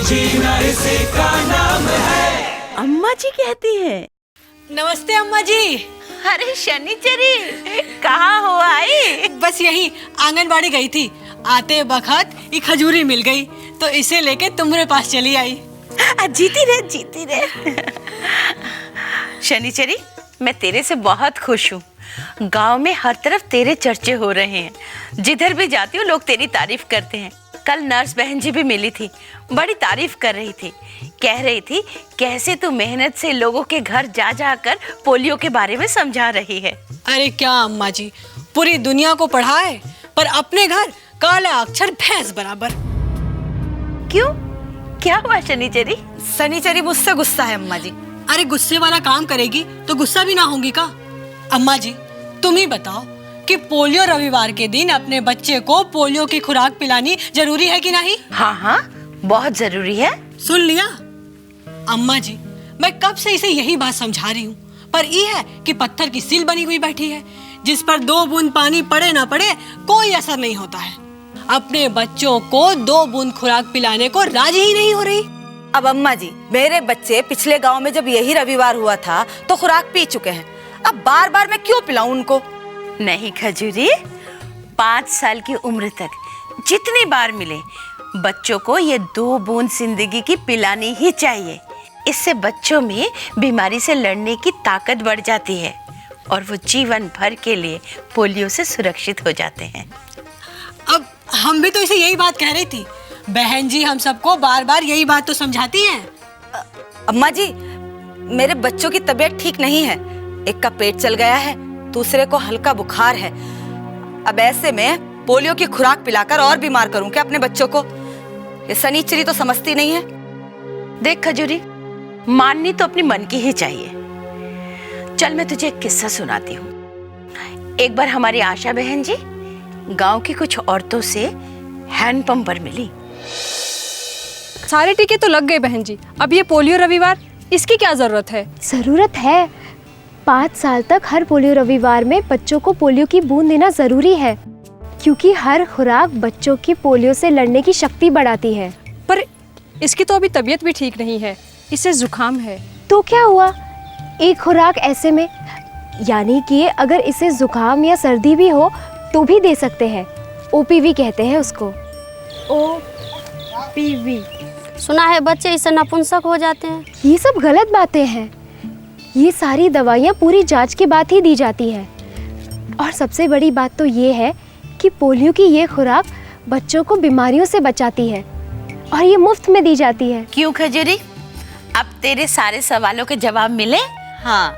जीना इसी का नाम है। अम्मा जी कहती है। नमस्ते अम्मा जी। अरे शनिचरी, कहाँ हो आई? बस यही आंगनबाड़ी गई थी, आते वक्त एक खजूरी मिल गई तो इसे लेके तुम्हारे पास चली आई। जीती रहे, जीती रहे। शनिचरी, मैं तेरे से बहुत खुश हूँ। गांव में हर तरफ तेरे चर्चे हो रहे हैं। जिधर भी जाती हूँ लोग तेरी तारीफ करते हैं। कल नर्स बहन जी भी मिली थी, बड़ी तारीफ कर रही थी। कह रही थी कैसे तू मेहनत से लोगों के घर जा जाकर पोलियो के बारे में समझा रही है। अरे क्या अम्मा जी, पूरी दुनिया को पढ़ाए पर अपने घर काला अक्षर भैंस बराबर। क्यों, क्या हुआ शनिचरी? शनिचरी मुझसे गुस्सा है अम्मा जी। अरे गुस्से वाला काम करेगी तो गुस्सा भी ना होगी का? अम्मा जी तुम ही बताओ कि पोलियो रविवार के दिन अपने बच्चे को पोलियो की खुराक पिलानी जरूरी है कि नहीं? हाँ हाँ, बहुत जरूरी है। सुन लिया अम्मा जी, मैं कब से इसे यही बात समझा रही हूँ, पर ये है कि पत्थर की सील बनी हुई बैठी है जिस पर 2 बूंद पानी पड़े ना पड़े कोई असर नहीं होता है। अपने बच्चों को 2 बूंद खुराक पिलाने को राजी ही नहीं हो रही। अब अम्मा जी, मेरे बच्चे पिछले गांव में जब यही रविवार हुआ था तो खुराक पी चुके हैं। अब बार बार मैं क्यों पिलाऊं उनको? नहीं खजूरी, 5 साल की उम्र तक जितनी बार मिले बच्चों को ये 2 बूंद जिंदगी की पिलानी ही चाहिए। इससे बच्चों में बीमारी से लड़ने की ताकत बढ़ जाती है और वो जीवन भर के लिए पोलियो से सुरक्षित हो जाते हैं। अब हम भी तो इसे यही बात कह रही थी। बहन जी हम सबको बार बार यही बात तो समझाती हैं। अम्मा जी, मेरे बच्चों की तबीयत ठीक नहीं है। एक का पेट चल गया है, दूसरे को हल्का बुखार है। अब ऐसे में पोलियो की खुराक पिलाकर और बीमार करूं क्या अपने बच्चों को? ये शनिचरी तो समझती नहीं है। देख खजूरी, माननी तो अपनी मन की ही चाहिए। चल मैं तुझे एक किस्सा सुनाती हूँ। एक बार हमारी आशा बहन जी गांव की कुछ औरतों से हैंडपंप पर मिली। सारे टीके तो लग गए बहन जी, अब ये पोलियो रविवार, इसकी क्या जरूरत है? जरूरत है। 5 साल तक हर पोलियो रविवार में बच्चों को पोलियो की बूंद देना जरूरी है, क्योंकि हर खुराक बच्चों की पोलियो से लड़ने की शक्ति बढ़ाती है। पर इसकी तो अभी तबीयत भी ठीक नहीं है, इसे जुकाम है। तो क्या हुआ, एक खुराक ऐसे में, यानी कि अगर इसे जुकाम या सर्दी भी हो तो भी दे सकते हैं। OPV कहते हैं उसको। OPV सुना है बच्चे इससे नपुंसक हो जाते हैं। ये सब गलत बातें हैं। ये सारी दवाइयाँ पूरी जांच के बाद ही दी जाती है। और सबसे बड़ी बात तो ये है कि पोलियो की ये खुराक बच्चों को बीमारियों से बचाती है और ये मुफ्त में दी जाती है। क्यों खजूरी, अब तेरे सारे सवालों के जवाब मिले? हाँ,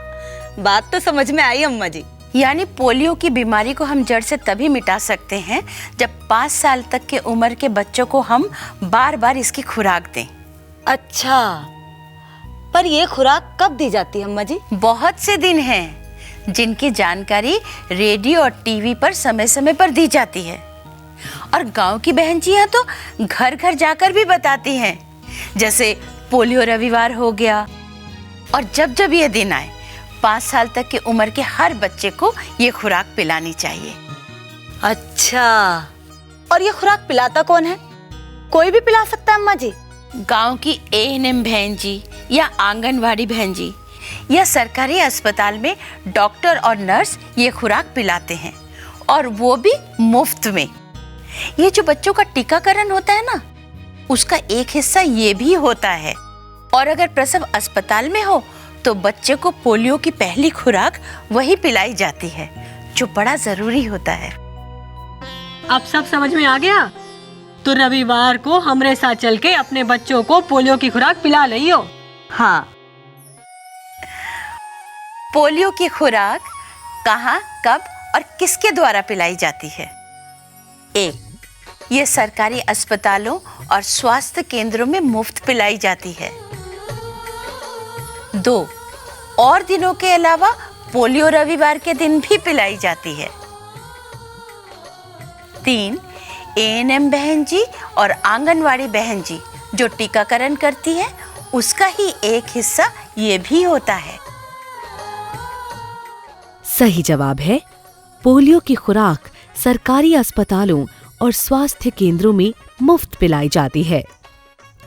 बात तो समझ में आई अम्मा जी। यानी पोलियो की बीमारी को हम जड़ से तभी मिटा सकते हैं जब 5 साल तक के उम्र के बच्चों को हम बार बार इसकी खुराक दें। अच्छा, पर ये खुराक कब दी जाती है अम्मा जी? बहुत से दिन हैं जिनकी जानकारी रेडियो और टीवी पर समय समय पर दी जाती है, और गांव की बहन जियां तो घर घर जाकर भी बताती हैं। जैसे पोलियो रविवार हो गया, और जब जब ये दिन आए 5 साल तक की उम्र के हर बच्चे को ये खुराक पिलानी चाहिए। अच्छा, और ये खुराक पिलाता कौन है? कोई भी पिला सकता है अम्मा जी? गांव की ANM बहन जी या आंगनवाड़ी बहन जी या सरकारी अस्पताल में डॉक्टर और नर्स ये खुराक पिलाते हैं, और वो भी मुफ्त में। ये जो बच्चों का टीकाकरण होता है ना, उसका एक हिस्सा ये भी होता है। और अगर प्रसव अस्पताल में हो तो बच्चे को पोलियो की पहली खुराक वही पिलाई जाती है, जो बड़ा जरूरी होता है। अब सब समझ में आ गया? तो रविवार को हमरे साथ चल के अपने बच्चों को पोलियो की खुराक पिला लियो। हाँ। पोलियो की खुराक कहाँ, कब और किसके द्वारा पिलाई जाती है? 1. ये सरकारी अस्पतालों और स्वास्थ्य केंद्रों में मुफ्त पिलाई जाती है। 2. और दिनों के अलावा पोलियो रविवार के दिन भी पिलाई जाती है। 3. ANM बहन जी और आंगनवाड़ी बहन जी जो टीकाकरण करती है, उसका ही एक हिस्सा ये भी होता है। सही जवाब है, पोलियो की खुराक सरकारी अस्पतालों और स्वास्थ्य केंद्रों में मुफ्त पिलाई जाती है।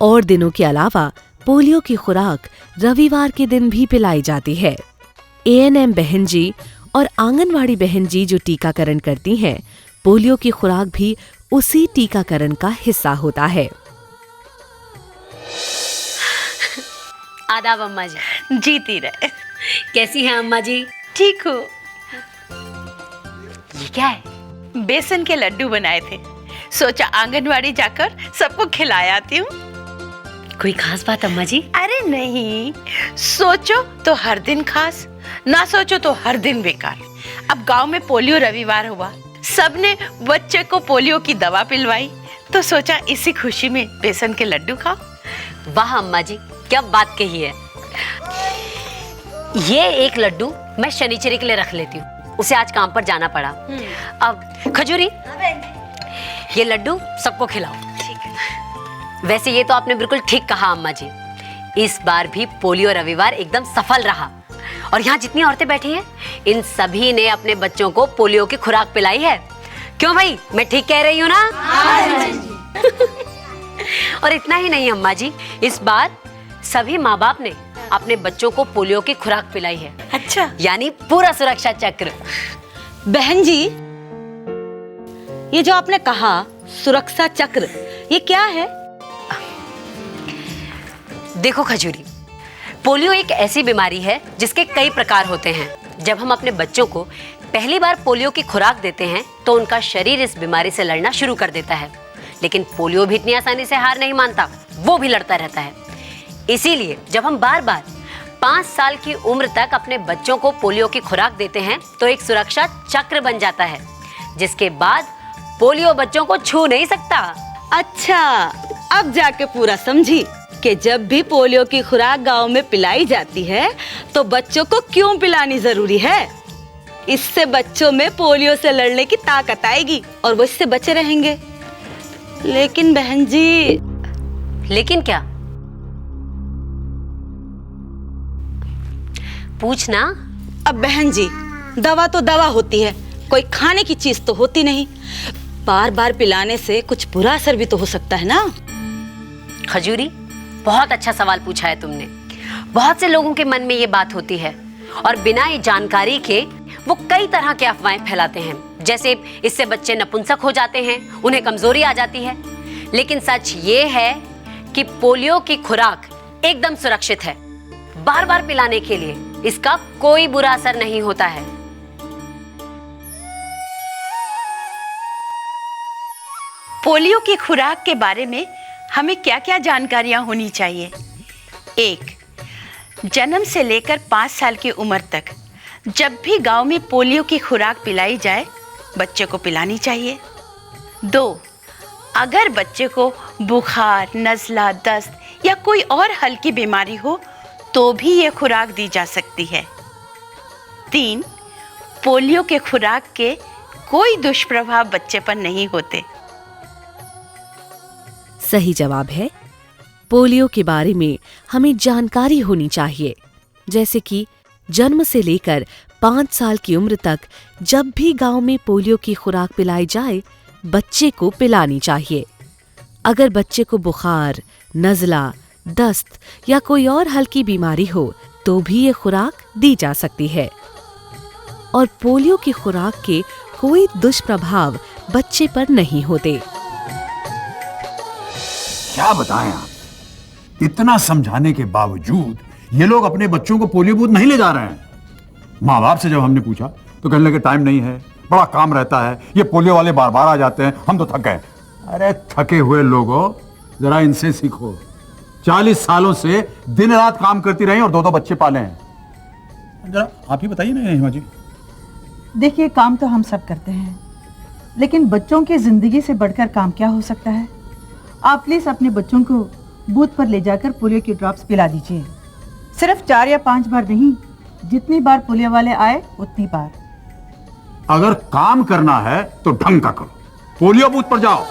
और दिनों के अलावा पोलियो की खुराक रविवार के दिन भी पिलाई जाती है। एएनएम बहन जी और आंगनवाड़ी बहन जी जो टीकाकरण करती हैं, पोलियो की खुराक भी उसी टीकाकरण का हिस्सा होता है। आदाब अम्मा जी। जीती रहे। कैसी हैं अम्मा जी? ठीक हो? ये क्या है? बेसन के लड्डू बनाए थे, सोचा आंगनवाड़ी जाकर सबको खिलाया आती हूँ। कोई खास बात अम्मा जी? अरे नहीं, सोचो तो हर दिन खास, ना सोचो तो हर दिन बेकार। अब गांव में पोलियो रविवार हुआ, सबने बच्चे को पोलियो की दवा पिलवाई, तो सोचा इसी खुशी में बेसन के लड्डू खाओ। वाह अम्मा जी, क्या बात कही है। ये एक लड्डू मैं शनिचरी के लिए रख लेती हूँ, उसे आज काम पर जाना पड़ा। अब खजूरी, ये लड्डू सबको खिलाओ। ठीक है। वैसे ये तो आपने बिल्कुल ठीक कहा अम्मा जी, इस बार भी पोलियो रविवार एकदम सफल रहा। और यहाँ जितनी औरतें बैठी हैं, इन सभी ने अपने बच्चों को पोलियो की खुराक पिलाई है। क्यों भाई, मैं ठीक कह रही हूँ ना? और इतना ही नहीं अम्मा जी, इस बार सभी माँ बाप ने अपने बच्चों को पोलियो की खुराक पिलाई है। अच्छा, यानी पूरा सुरक्षा चक्र। बहन जी, ये जो आपने कहा सुरक्षा चक्र, ये क्या है? देखो खजूरी, पोलियो एक ऐसी बीमारी है जिसके कई प्रकार होते हैं। जब हम अपने बच्चों को पहली बार पोलियो की खुराक देते हैं तो उनका शरीर इस बीमारी से लड़ना शुरू कर देता है, लेकिन पोलियो भी इतनी आसानी से हार नहीं मानता, वो भी लड़ता रहता है। इसीलिए जब हम बार बार 5 साल की उम्र तक अपने बच्चों को पोलियो की खुराक देते हैं तो एक सुरक्षा चक्र बन जाता है, जिसके बाद पोलियो बच्चों को छू नहीं सकता। अच्छा, अब जाके पूरा समझी कि जब भी पोलियो की खुराक गांव में पिलाई जाती है तो बच्चों को क्यों पिलानी जरूरी है। इससे बच्चों में पोलियो से लड़ने की ताकत आएगी और वो इससे बचे रहेंगे। लेकिन बहन जी, लेकिन क्या? पूछना। अब बहन जी, दवा तो दवा होती है, कोई खाने की चीज तो होती नहीं। बार बार पिलाने से कुछ बुरा असर भी तो हो सकता है ना। खजूरी, बहुत अच्छा सवाल पूछा है तुमने। बहुत से लोगों के मन में ये बात होती है और बिना ये जानकारी के वो कई तरह के अफवाहें फैलाते हैं, जैसे इससे बच्चे नपुंसक हो जाते हैं, उन्हें कमजोरी आ जाती है। लेकिन सच ये है कि पोलियो की खुराक एकदम सुरक्षित है। बार बार पिलाने के लिए इसका कोई बुरा असर नहीं होता है। पोलियो की खुराक के बारे में हमें क्या क्या जानकारियां होनी चाहिए? 1. जन्म से लेकर 5 साल की उम्र तक जब भी गांव में पोलियो की खुराक पिलाई जाए, बच्चे को पिलानी चाहिए। 2. अगर बच्चे को बुखार, नज़ला, दस्त या कोई और हल्की बीमारी हो तो भी ये खुराक दी जा सकती है। 3. पोलियो के खुराक के कोई दुष्प्रभाव बच्चे पर नहीं होते। सही जवाब है, पोलियो के बारे में हमें जानकारी होनी चाहिए, जैसे कि जन्म से लेकर 5 साल की उम्र तक जब भी गांव में पोलियो की खुराक पिलाई जाए, बच्चे को पिलानी चाहिए। अगर बच्चे को बुखार, नज़ला, दस्त या कोई और हल्की बीमारी हो तो भी ये खुराक दी जा सकती है। और पोलियो की खुराक के कोई दुष्प्रभाव बच्चे पर नहीं होते। क्या बताएं आप, इतना समझाने के बावजूद ये लोग अपने बच्चों को पोलियो बूथ नहीं ले जा रहे हैं। माँ बाप से जब हमने पूछा तो कहने लगे टाइम नहीं है, बड़ा काम रहता है, ये पोलियो वाले बार बार आ जाते हैं, हम तो थक गए। अरे थके हुए लोगों, जरा इनसे सीखो। 40 सालों से दिन रात काम करती रही और 2-2 बच्चे पाले हैं। जरा आप ही बताइए ना हिमा जी। देखिए, काम तो हम सब करते हैं, लेकिन बच्चों की जिंदगी से बढ़कर काम क्या हो सकता है। आप प्लीज अपने बच्चों को बूथ पर ले जाकर पोलियो की ड्रॉप्स पिला दीजिए। सिर्फ 4 या 5 बार नहीं, जितनी बार पोलियो वाले आए उतनी बार। अगर काम करना है तो ढंग का करो, पोलियो बूथ पर जाओ।